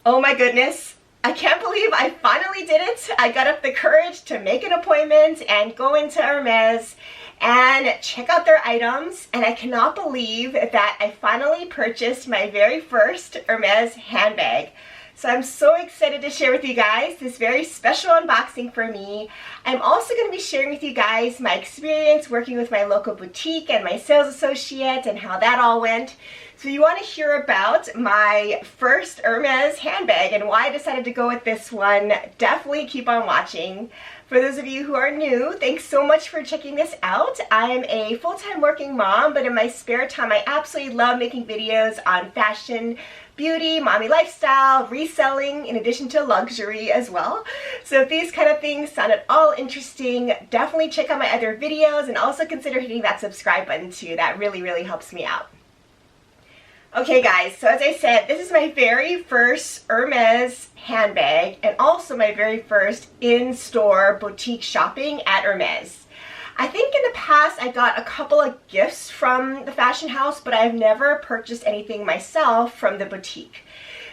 Oh my goodness, I can't believe I finally did it. I got up the courage to make an appointment and go into Hermes and check out their items, and I cannot believe that I finally purchased my very first Hermes handbag. So I'm so excited to share with you guys this very special unboxing for me. I'm also going to be sharing with you guys my experience working with my local boutique and my sales associate and how that all went. So you want to hear about my first Hermes handbag and why I decided to go with this one, definitely keep on watching. For those of you who are new, thanks so much for checking this out. I am a full-time working mom, but in my spare time I absolutely love making videos on fashion, beauty, mommy lifestyle, reselling, in addition to luxury as well. So if these kind of things sound at all interesting, definitely check out my other videos and also consider hitting that subscribe button too. That really helps me out. Okay guys, so as I said, this is my very first Hermes handbag and also my very first in-store boutique shopping at Hermes. I think in the past I got a couple of gifts from the fashion house, but I've never purchased anything myself from the boutique.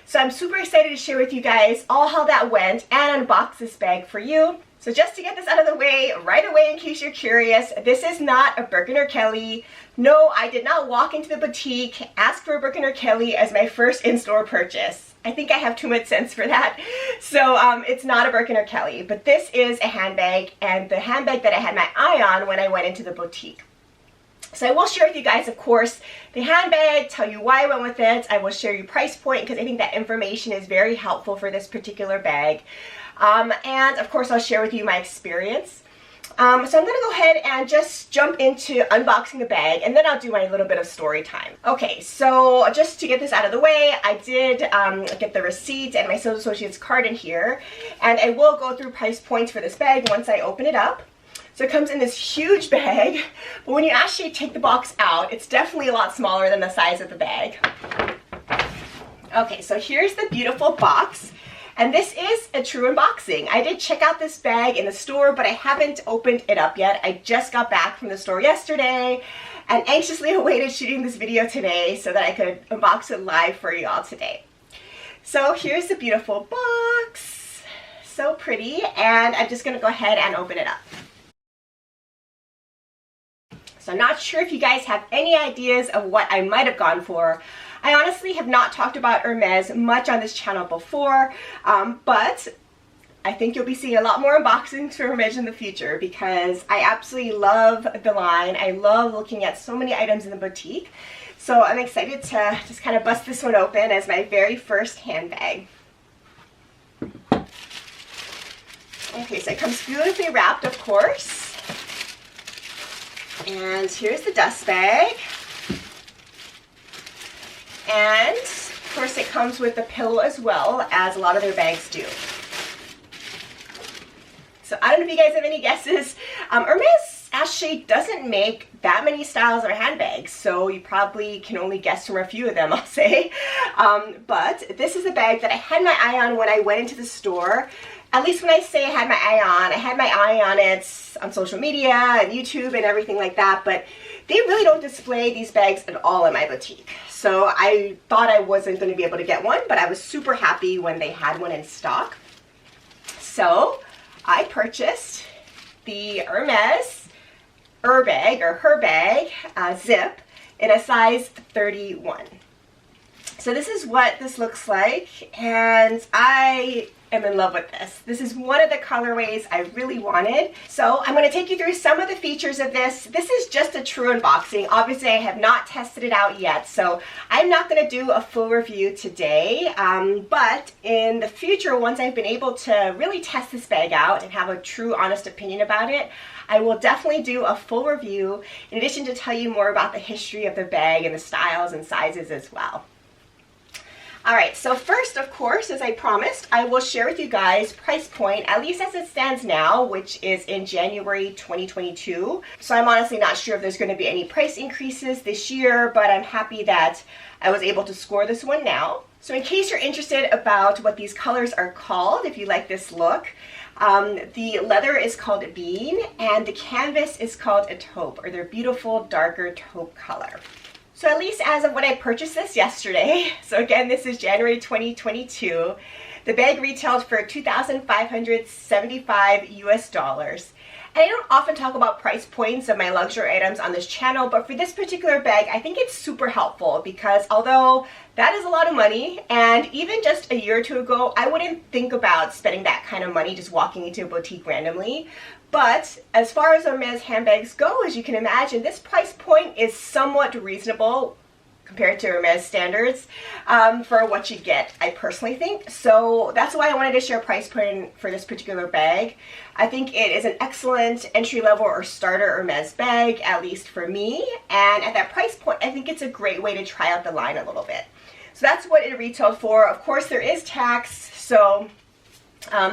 So I'm super excited to share with you guys all how that went and unbox this bag for you. So just to get this out of the way right away in case you're curious, this is not a Birkin or Kelly. No, I did not walk into the boutique, ask for a Birkin or Kelly as my first in-store purchase. I think I have too much sense for that. So it's not a Birkin or Kelly, but this is a handbag and the handbag that I had my eye on when I went into the boutique. So I will share with you guys, of course, the handbag, tell you why I went with it. I will share you price point because I think that information is very helpful for this particular bag. And of course, I'll share with you my experience. So I'm going to go ahead and just jump into unboxing the bag, and then I'll do my little bit of story time. Okay, so just to get this out of the way, I did get the receipt and my sales associate's card in here, and I will go through price points for this bag once I open it up. So it comes in this huge bag, but when you actually take the box out, it's definitely a lot smaller than the size of the bag. Okay, so here's the beautiful box. And this is a true unboxing. I did check out this bag in the store, but I haven't opened it up yet. I just got back from the store yesterday and anxiously awaited shooting this video today so that I could unbox it live for you all today. So here's the beautiful box. So pretty. And I'm just going to go ahead and open it up. So I'm not sure if you guys have any ideas of what I might have gone for. I honestly have not talked about Hermes much on this channel before, but I think you'll be seeing a lot more unboxings for Hermes in the future because I absolutely love the line. I love looking at so many items in the boutique. So I'm excited to just kind of bust this one open as my very first handbag. Okay, so it comes beautifully wrapped, of course. And here's the dust bag. And of course it comes with a pillow as well, as a lot of their bags do. So I don't know if you guys have any guesses. Hermes actually doesn't make that many styles of handbags, so you probably can only guess from a few of them, I'll say. But this is a bag that I had my eye on when I went into the store. At least when I say I had my eye on it on social media and YouTube and everything like that, but they really don't display these bags at all in my boutique. So I thought I wasn't going to be able to get one, but I was super happy when they had one in stock. So I purchased the Hermes Herbag zip in a size 31. So this is what this looks like, and I am in love with this. This is one of the colorways I really wanted. So I'm going to take you through some of the features of this. This is just a true unboxing. Obviously I have not tested it out yet, so I'm not going to do a full review today, but in the future, once I've been able to really test this bag out and have a true honest opinion about it, I will definitely do a full review in addition to tell you more about the history of the bag and the styles and sizes as well. Alright, so first, of course, as I promised, I will share with you guys price point, at least as it stands now, which is in January 2022. So I'm honestly not sure if there's going to be any price increases this year, but I'm happy that I was able to score this one now. So in case you're interested about what these colors are called, if you like this look, the leather is called bean and the canvas is called a taupe, or their beautiful darker taupe color. So at least as of when I purchased this yesterday, so again, this is January 2022, the bag retailed for $2,575 US. And I don't often talk about price points of my luxury items on this channel, but for this particular bag, I think it's super helpful because although that is a lot of money, and even just a year or two ago, I wouldn't think about spending that kind of money just walking into a boutique randomly. But as far as Hermes handbags go, as you can imagine, this price point is somewhat reasonable compared to Hermes standards for what you get, I personally think. So that's why I wanted to share a price point for this particular bag. I think it is an excellent entry-level or starter Hermes bag, at least for me. And at that price point, I think it's a great way to try out the line a little bit. So that's what it retailed for. Of course, there is tax, so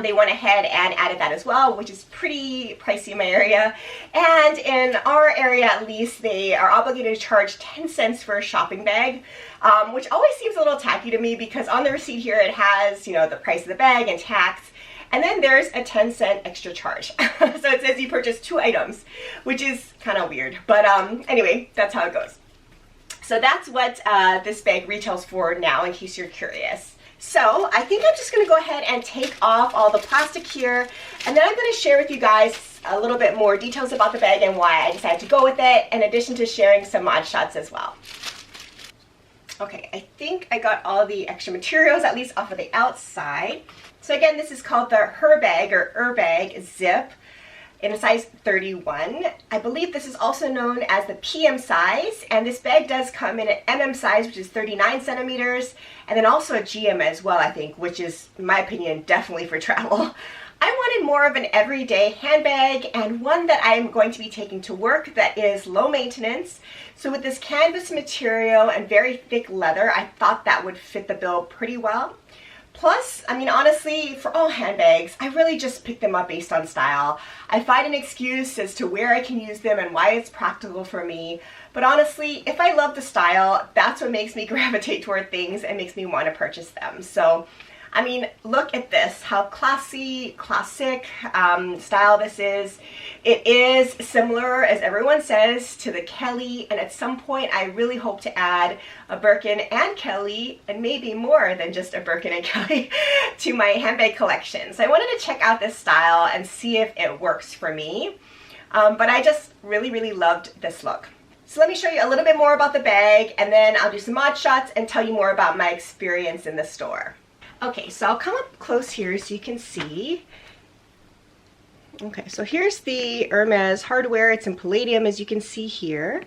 they went ahead and added that as well, which is pretty pricey in my area. And in our area, at least, they are obligated to charge 10 cents for a shopping bag, which always seems a little tacky to me because on the receipt here it has, you know, the price of the bag and tax, and then there's a 10-cent extra charge. So it says you purchased 2 items, which is kind of weird. But anyway, that's how it goes. So that's what this bag retails for now, in case you're curious. So I think I'm just going to go ahead and take off all the plastic here, and then I'm going to share with you guys a little bit more details about the bag and why I decided to go with it, in addition to sharing some mod shots as well. Okay, I think I got all the extra materials, at least off of the outside. So again, this is called the Herbag or Herbag Zip in a size 31. I believe this is also known as the PM size, and this bag does come in an MM size, which is 39 centimeters, and then also a GM as well, I think, which is, in my opinion, definitely for travel. I wanted more of an everyday handbag and one that I'm going to be taking to work that is low maintenance. So with this canvas material and very thick leather, I thought that would fit the bill pretty well. Plus, I mean, honestly, for all handbags, I really just pick them up based on style. I find an excuse as to where I can use them and why it's practical for me. But honestly, if I love the style, that's what makes me gravitate toward things and makes me want to purchase them. So, I mean, look at this, how classy, classic style this is. It is similar, as everyone says, to the Kelly, and at some point I really hope to add a Birkin and Kelly, and maybe more than just a Birkin and Kelly, to my handbag collection. So I wanted to check out this style and see if it works for me. But I just really loved this look. So let me show you a little bit more about the bag, and then I'll do some mod shots and tell you more about my experience in the store. Okay, so I'll come up close here so you can see. Okay, so here's the Hermes hardware. It's in palladium, as you can see here.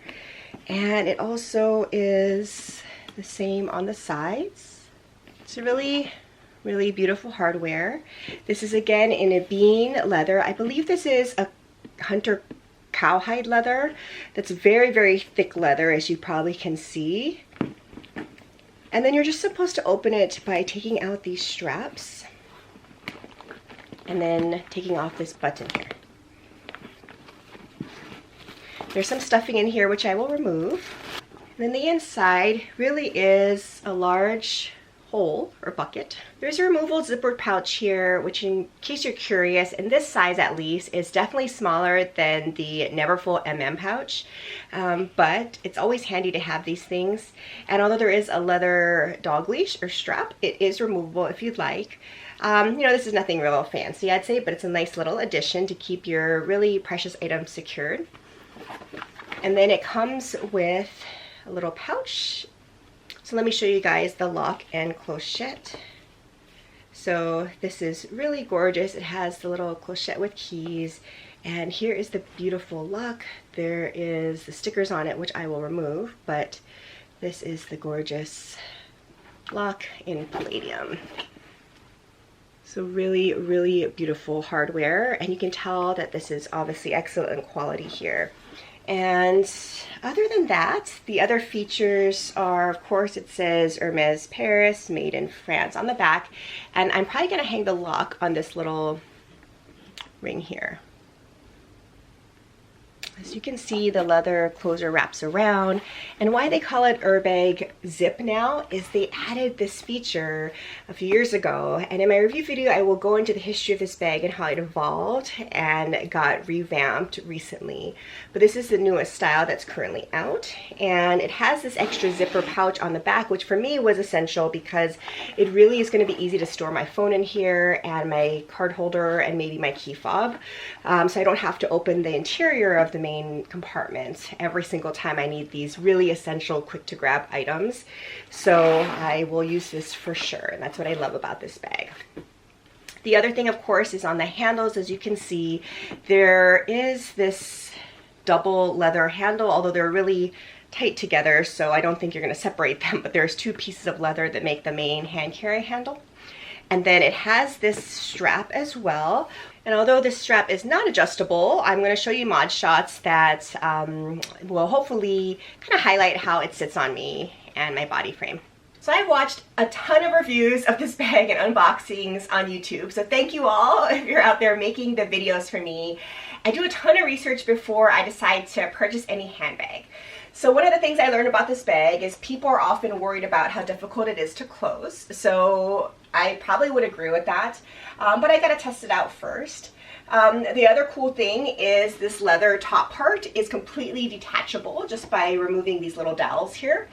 And it also is the same on the sides. It's a really beautiful hardware. This is again in a bean leather. I believe this is a hunter cowhide leather. That's very thick leather, as you probably can see. And then you're just supposed to open it by taking out these straps and then taking off this button here. There's some stuffing in here which I will remove. And then the inside really is a large hole or bucket. There's a removable zippered pouch here, which in case you're curious, in this size at least, is definitely smaller than the Neverfull MM pouch, but it's always handy to have these things. And although there is a leather dog leash or strap, it is removable if you'd like. You know, this is nothing real fancy, I'd say, but it's a nice little addition to keep your really precious items secured. And then it comes with a little pouch. So let me show you guys the lock and clochette. So this is really gorgeous. It has the little clochette with keys, and here is the beautiful lock. There is the stickers on it, which I will remove, but this is the gorgeous lock in palladium. So really beautiful hardware, and you can tell that this is obviously excellent quality here. And other than that, the other features are, of course, it says Hermes Paris, made in France on the back. And I'm probably going to hang the lock on this little ring here. As you can see, the leather closer wraps around, and why they call it Herbag Zip now is they added this feature a few years ago, and in my review video I will go into the history of this bag and how it evolved and got revamped recently. But this is the newest style that's currently out, and it has this extra zipper pouch on the back, which for me was essential because it really is going to be easy to store my phone in here and my card holder and maybe my key fob, so I don't have to open the interior of the main compartment every single time I need these really essential quick to grab items. So I will use this for sure, and that's what I love about this bag. The other thing, of course, is on the handles. As you can see, there is this double leather handle, although they're really tight together, so I don't think you're going to separate them, but there's two pieces of leather that make the main hand carry handle. And then it has this strap as well. And although this strap is not adjustable, I'm going to show you mod shots that will hopefully kind of highlight how it sits on me and my body frame. So I've watched a ton of reviews of this bag and unboxings on YouTube. So thank you all if you're out there making the videos for me. I do a ton of research before I decide to purchase any handbag. So one of the things I learned about this bag is people are often worried about how difficult it is to close. So I probably would agree with that, but I gotta test it out first. The other cool thing is this leather top part is completely detachable just by removing these little dowels here.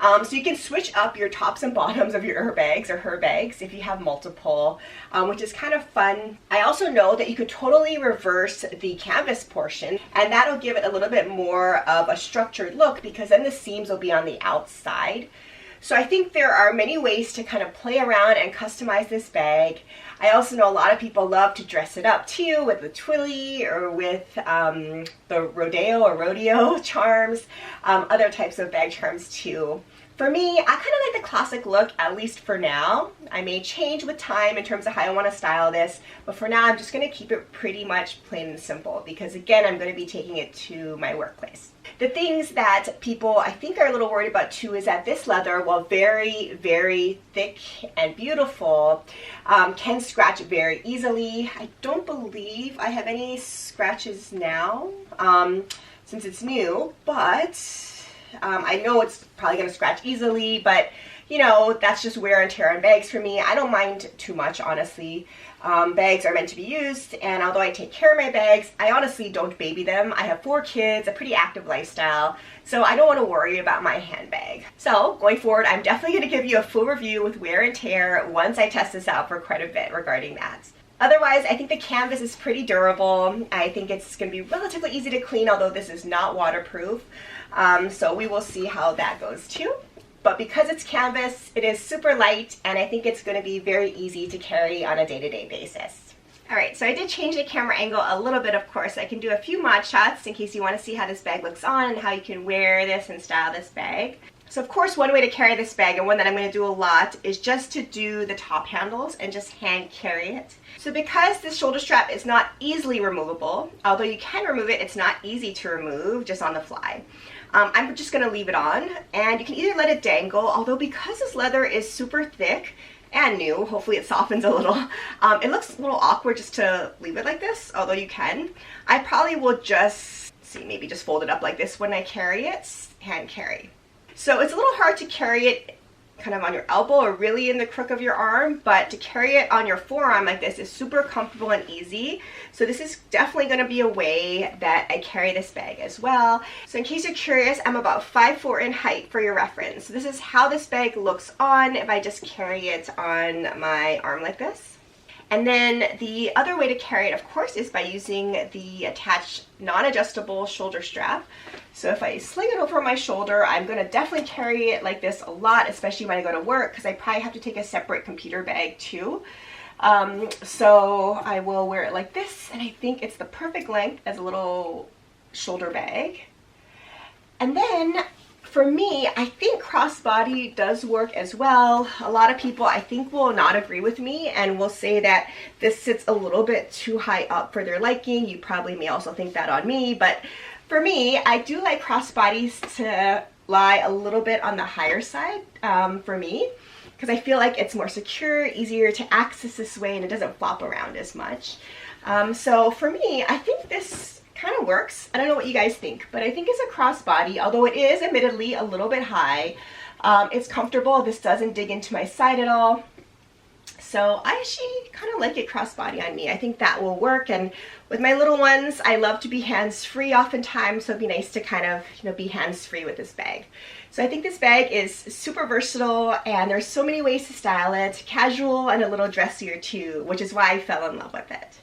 So you can switch up your tops and bottoms of your Herbags or Herbags if you have multiple, which is kind of fun. I also know that you could totally reverse the canvas portion, and that'll give it a little bit more of a structured look because then the seams will be on the outside. So I think there are many ways to kind of play around and customize this bag. I also know a lot of people love to dress it up too with the twilly or with the rodeo charms, other types of bag charms too. For me, I kind of like the classic look, at least for now. I may change with time in terms of how I want to style this, but for now I'm just going to keep it pretty much plain and simple because again, I'm going to be taking it to my workplace. The things that people I think are a little worried about too is that this leather, while very, very thick and beautiful, can scratch very easily. I don't believe I have any scratches now since it's new, but I know it's probably going to scratch easily, but you know, that's just wear and tear on bags for me. I don't mind too much, honestly. Bags are meant to be used, and although I take care of my bags, I honestly don't baby them. I have 4 kids, a pretty active lifestyle, so I don't want to worry about my handbag. So going forward, I'm definitely going to give you a full review with wear and tear once I test this out for quite a bit regarding that. Otherwise, I think the canvas is pretty durable. I think it's going to be relatively easy to clean, although this is not waterproof. So we will see how that goes too. But because it's canvas, it is super light, and I think it's going to be very easy to carry on a day-to-day basis. Alright, so I did change the camera angle a little bit, of course. I can do a few mod shots in case you want to see how this bag looks on and how you can wear this and style this bag. So of course, one way to carry this bag, and one that I'm going to do a lot, is just to do the top handles and just hand carry it. So because this shoulder strap is not easily removable, although you can remove it, it's not easy to remove just on the fly. I'm just going to leave it on, and you can either let it dangle, although because this leather is super thick and new, hopefully it softens a little, it looks a little awkward just to leave it like this, although you can. I probably will just, maybe just fold it up like this when I carry it, hand carry. So it's a little hard to carry it kind of on your elbow or really in the crook of your arm, but to carry it on your forearm like this is super comfortable and easy. So this is definitely going to be a way that I carry this bag as well. So in case you're curious, I'm about 5'4" in height for your reference. So this is how this bag looks on if I just carry it on my arm like this. And then the other way to carry it, of course, is by using the attached non-adjustable shoulder strap. So if I sling it over my shoulder, I'm going to definitely carry it like this a lot, especially when I go to work, because I probably have to take a separate computer bag too. So I will wear it like this, and I think it's the perfect length as a little shoulder bag. And then for me, I think crossbody does work as well. A lot of people, I think, will not agree with me and will say that this sits a little bit too high up for their liking. You probably may also think that on me, but for me, I do like crossbodies to lie a little bit on the higher side for me, because I feel like it's more secure, easier to access this way, and it doesn't flop around as much. So for me, I think this kind of works. I don't know what you guys think, but I think it's a crossbody, although it is admittedly a little bit high. It's comfortable. This doesn't dig into my side at all. So I actually kind of like it crossbody on me. I think that will work. And with my little ones, I love to be hands-free oftentimes, so it'd be nice to kind of, you know, be hands-free with this bag. So I think this bag is super versatile, and there's so many ways to style it, casual and a little dressier too, which is why I fell in love with it.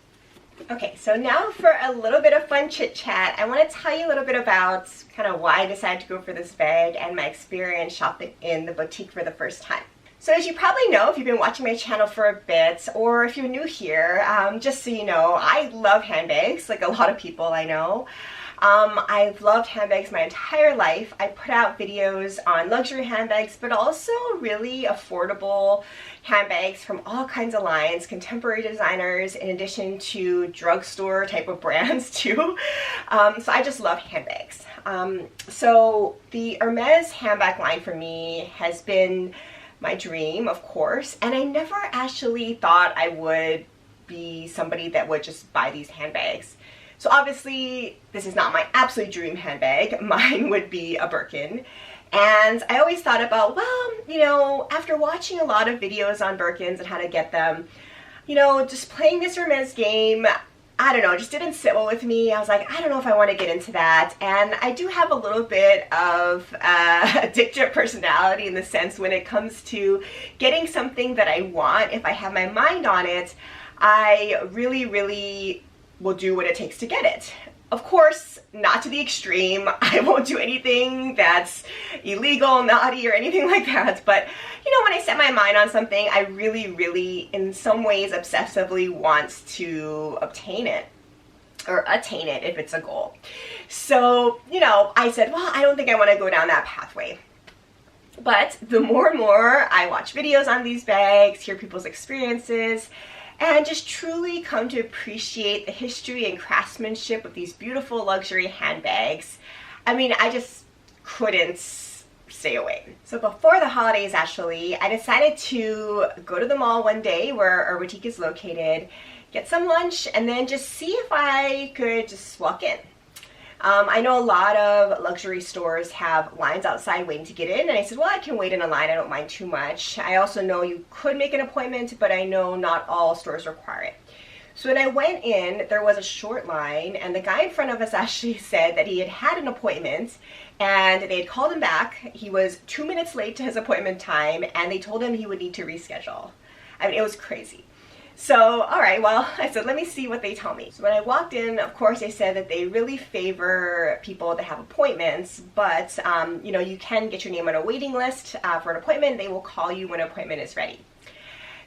Okay, so now for a little bit of fun chit chat, I want to tell you a little bit about kind of why I decided to go for this bag and my experience shopping in the boutique for the first time. So as you probably know, if you've been watching my channel for a bit, or if you're new here, just so you know, I love handbags, like a lot of people I know. I've loved handbags my entire life. I put out videos on luxury handbags, but also really affordable handbags from all kinds of lines, contemporary designers, in addition to drugstore type of brands too. So I just love handbags. So the Hermes handbag line for me has been my dream, of course, and I never actually thought I would be somebody that would just buy these handbags. So obviously, this is not my absolute dream handbag. Mine would be a Birkin. And I always thought about, well, you know, after watching a lot of videos on Birkins and how to get them, you know, just playing this Hermes game, I don't know, it just didn't sit well with me. I was like, I don't know if I want to get into that. And I do have a little bit of addictive personality in the sense when it comes to getting something that I want. If I have my mind on it, I really will do what it takes to get it. Of course, not to the extreme. I won't do anything that's illegal, naughty, or anything like that. But, you know, when I set my mind on something, I really, in some ways, obsessively want to obtain it. Or attain it if it's a goal. So, you know, I said, well, I don't think I want to go down that pathway. But the more and more I watch videos on these bags, hear people's experiences, and just truly come to appreciate the history and craftsmanship of these beautiful luxury handbags, I mean, I just couldn't stay away. So before the holidays, actually, I decided to go to the mall one day where our boutique is located, get some lunch, and then just see if I could just walk in. I know a lot of luxury stores have lines outside waiting to get in, and I said, well, I can wait in a line, I don't mind too much. I also know you could make an appointment, but I know not all stores require it. So when I went in, there was a short line, and the guy in front of us actually said that he had had an appointment, and they had called him back. He was 2 minutes late to his appointment time, and they told him he would need to reschedule. I mean, it was crazy. So, all right, well, I said, let me see what they tell me. So when I walked in, of course, they said that they really favor people that have appointments, but, you know, you can get your name on a waiting list for an appointment. They will call you when an appointment is ready.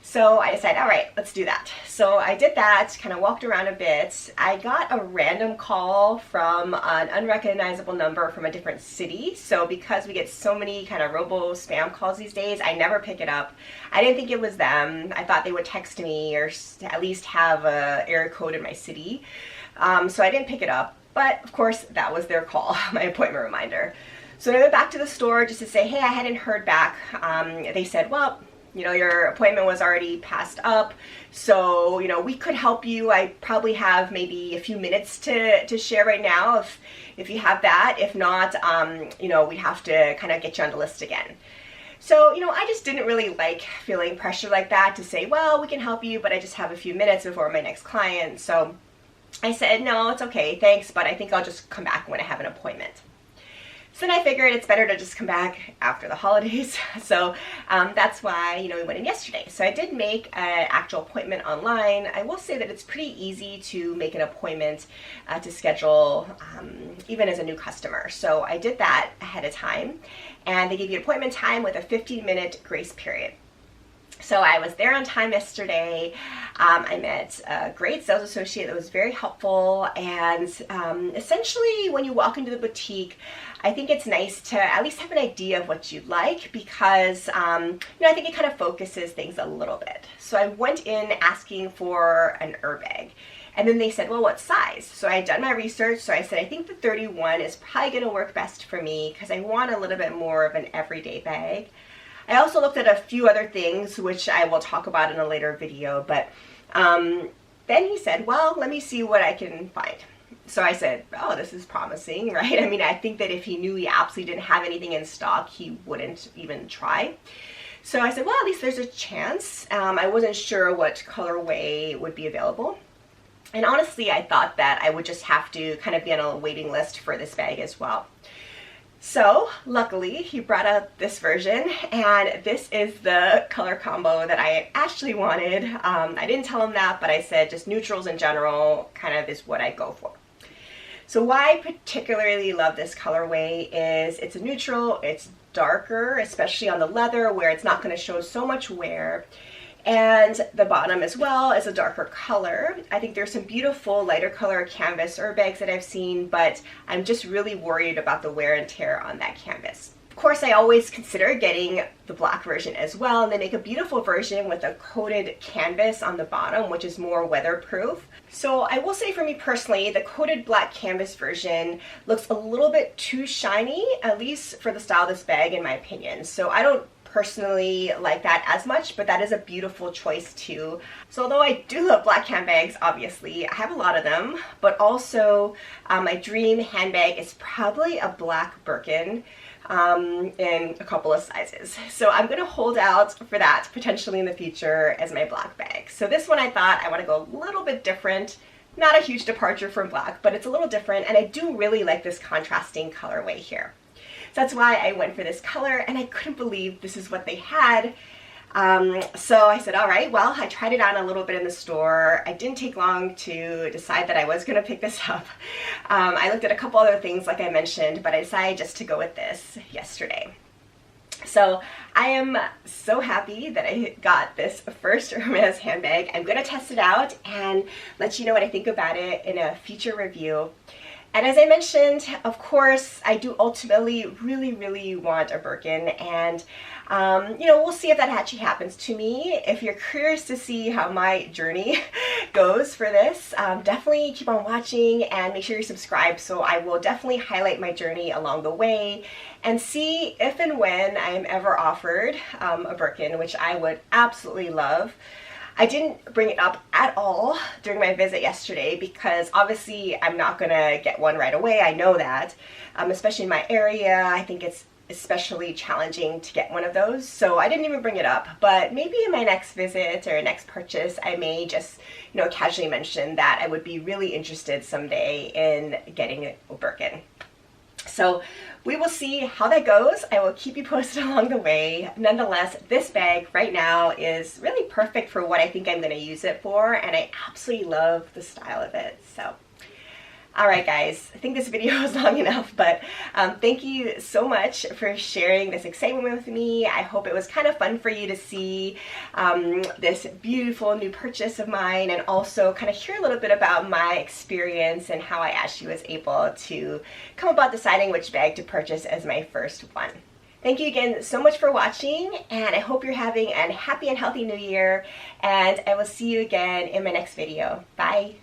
So I decided, all right, let's do that. So I did that, kind of walked around a bit. I got a random call from an unrecognizable number from a different city. So because we get so many kind of robo spam calls these days, I never pick it up. I didn't think it was them. I thought they would text me or at least have an area code in my city. So I didn't pick it up. But of course, that was their call, my appointment reminder. So I went back to the store just to say, hey, I hadn't heard back. They said, well, you know, your appointment was already passed up, so, you know, we could help you. I probably have maybe a few minutes to share right now if you have that. If not, you know, we'd have to kind of get you on the list again. So, you know, I just didn't really like feeling pressure like that to say, well, we can help you, but I just have a few minutes before my next client. So I said, no, it's okay, thanks, but I think I'll just come back when I have an appointment. So then I figured it's better to just come back after the holidays. So that's why, you know, we went in yesterday. So I did make an actual appointment online. I will say that it's pretty easy to make an appointment to schedule even as a new customer. So I did that ahead of time, and they give you an appointment time with a 15-minute grace period. So I was there on time yesterday. I met a great sales associate that was very helpful, and essentially when you walk into the boutique, I think it's nice to at least have an idea of what you'd like, because you know, I think it kind of focuses things a little bit. So I went in asking for an Herbag, and then they said, well, what size? So I had done my research, so I said, I think the 31 is probably going to work best for me because I want a little bit more of an everyday bag. I also looked at a few other things, which I will talk about in a later video, but then he said, well, let me see what I can find. So I said, oh, this is promising, right? I mean, I think that if he knew he absolutely didn't have anything in stock, he wouldn't even try. So I said, well, at least there's a chance. I wasn't sure what colorway would be available. And honestly, I thought that I would just have to kind of be on a waiting list for this bag as well. So luckily he brought out this version, and this is the color combo that I actually wanted. I didn't tell him that, but I said just neutrals in general kind of is what I go for. So why I particularly love this colorway is it's a neutral, it's darker, especially on the leather where it's not going to show so much wear. And the bottom as well is a darker color. I think there's some beautiful lighter color canvas Herbags that I've seen, but I'm just really worried about the wear and tear on that canvas. Of course, I always consider getting the black version as well, and they make a beautiful version with a coated canvas on the bottom, which is more weatherproof. So I will say for me personally, the coated black canvas version looks a little bit too shiny, at least for the style of this bag in my opinion. So I don't personally like that as much, but that is a beautiful choice too. So although I do love black handbags, obviously, I have a lot of them, but also my dream handbag is probably a black Birkin in a couple of sizes. So I'm gonna hold out for that potentially in the future as my black bag. So this one I thought I wanna go a little bit different. Not a huge departure from black, but it's a little different, and I do really like this contrasting colorway here. So that's why I went for this color, and I couldn't believe this is what they had. So I said, all right, well, I tried it on a little bit in the store. I didn't take long to decide that I was gonna pick this up. I looked at a couple other things like I mentioned, but I decided just to go with this yesterday. So I am so happy that I got this first Hermes handbag. I'm gonna test it out and let you know what I think about it in a future review. And as I mentioned, of course, I do ultimately really want a Birkin, and you know, we'll see if that actually happens to me. If you're curious to see how my journey goes for this, definitely keep on watching and make sure you subscribe, so I will definitely highlight my journey along the way and see if and when I am ever offered a Birkin, which I would absolutely love. I didn't bring it up at all during my visit yesterday because obviously I'm not gonna get one right away. I know that, especially in my area. I think it's especially challenging to get one of those, so I didn't even bring it up. But maybe in my next visit or next purchase, I may just, you know, casually mention that I would be really interested someday in getting a Birkin. So we will see how that goes. I will keep you posted along the way. Nonetheless, this bag right now is really perfect for what I think I'm going to use it for, and I absolutely love the style of it. So, all right, guys, I think this video is long enough, but thank you so much for sharing this excitement with me. I hope it was kind of fun for you to see this beautiful new purchase of mine, and also kind of hear a little bit about my experience and how I actually was able to come about deciding which bag to purchase as my first one. Thank you again so much for watching, and I hope you're having a happy and healthy new year, and I will see you again in my next video. Bye!